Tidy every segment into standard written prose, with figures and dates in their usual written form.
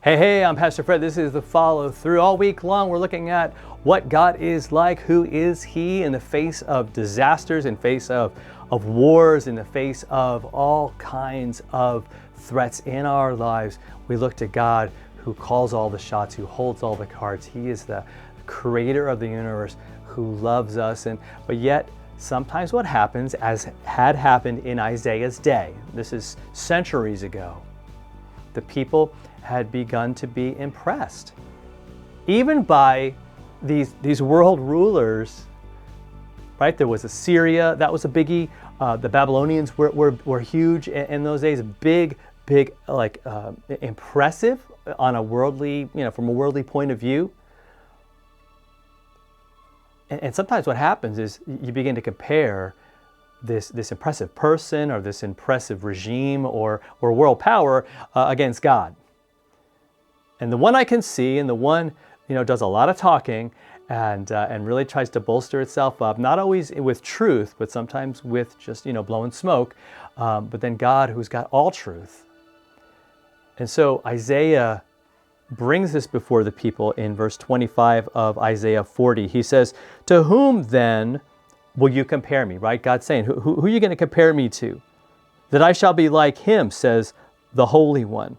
Hey, I'm Pastor Fred. This is the follow through. All week long, we're looking at what God is like. Who is He in the face of disasters, in face of wars, in the face of all kinds of threats in our lives? We look to God who calls all the shots, who holds all the cards. He is the creator of the universe who loves us. But yet, sometimes what happens, as had happened in Isaiah's day, this is centuries ago, the people had begun to be impressed, even by these world rulers, right? There was Assyria, that was a biggie. The Babylonians were huge in those days, big, impressive on a worldly, from a worldly point of view. And sometimes what happens is you begin to compare this impressive person or this impressive regime or world power against God. And the one I can see, and the one does a lot of talking and really tries to bolster itself up, not always with truth, but sometimes with just blowing smoke. But then God, who's got all truth. And so Isaiah brings this before the people in verse 25 of Isaiah 40. He says, "To whom then will you compare me?" Right? God's saying, who are you going to compare me to? "That I shall be like him, says the Holy One."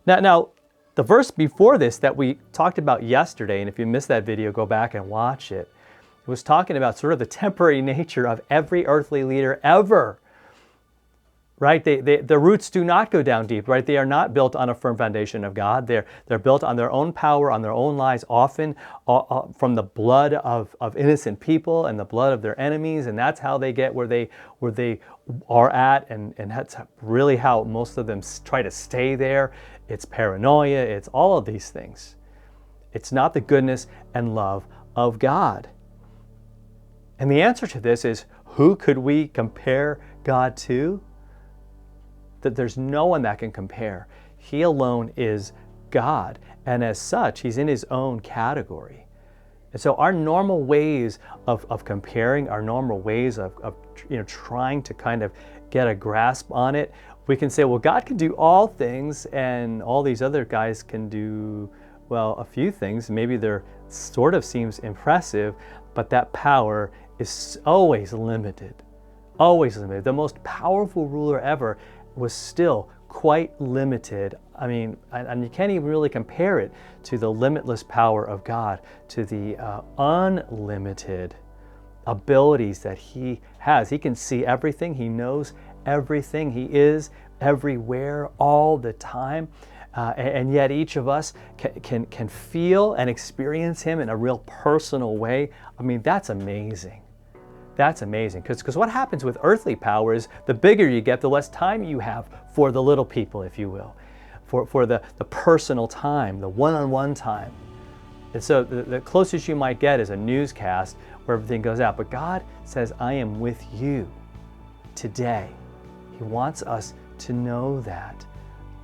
Now, the verse before this that we talked about yesterday, and if you missed that video, go back and watch it. It was talking about sort of the temporary nature of every earthly leader ever. Right? The roots do not go down deep, right? They are not built on a firm foundation of God. They're built on their own power, on their own lies, often from the blood of innocent people and the blood of their enemies, and that's how they get where they are at, and that's really how most of them try to stay there. It's paranoia, it's all of these things. It's not the goodness and love of God. And the answer to this is, who could we compare God to? That there's no one that can compare. He alone is God, and as such, He's in His own category. And so our normal ways of comparing, our normal ways of trying to kind of get a grasp on it, we can say, well, God can do all things, and all these other guys can do, well, a few things. Maybe they're sort of seems impressive, but that power is always limited. Always limited. The most powerful ruler ever was still quite limited. I mean, and you can't even really compare it to the limitless power of God, to the unlimited abilities that He has. He can see everything. He knows everything. He is everywhere all the time. And yet each of us can feel and experience Him in a real personal way. I mean, that's amazing. That's amazing, because what happens with earthly power is the bigger you get, the less time you have for the little people, if you will, for the personal time, the one-on-one time. And so the closest you might get is a newscast where everything goes out. But God says, I am with you today. He wants us to know that,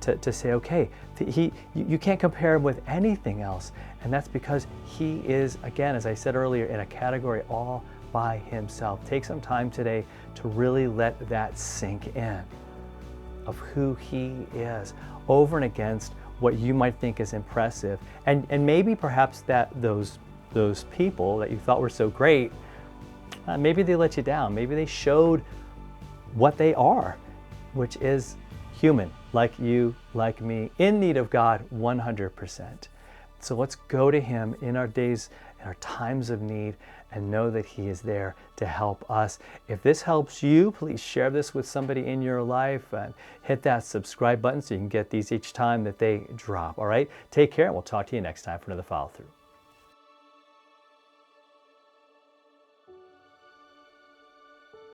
to say, okay, you can't compare Him with anything else. And that's because He is, again, as I said earlier, in a category all by Himself. Take some time today to really let that sink in of who He is over and against what you might think is impressive. And maybe perhaps that those people that you thought were so great, maybe they let you down. Maybe they showed what they are, which is human, like you, like me, in need of God 100%. So let's go to Him in our days, in our times of need, and know that He is there to help us. If this helps you, please share this with somebody in your life and hit that subscribe button so you can get these each time that they drop. All right? Take care, and we'll talk to you next time for another follow through.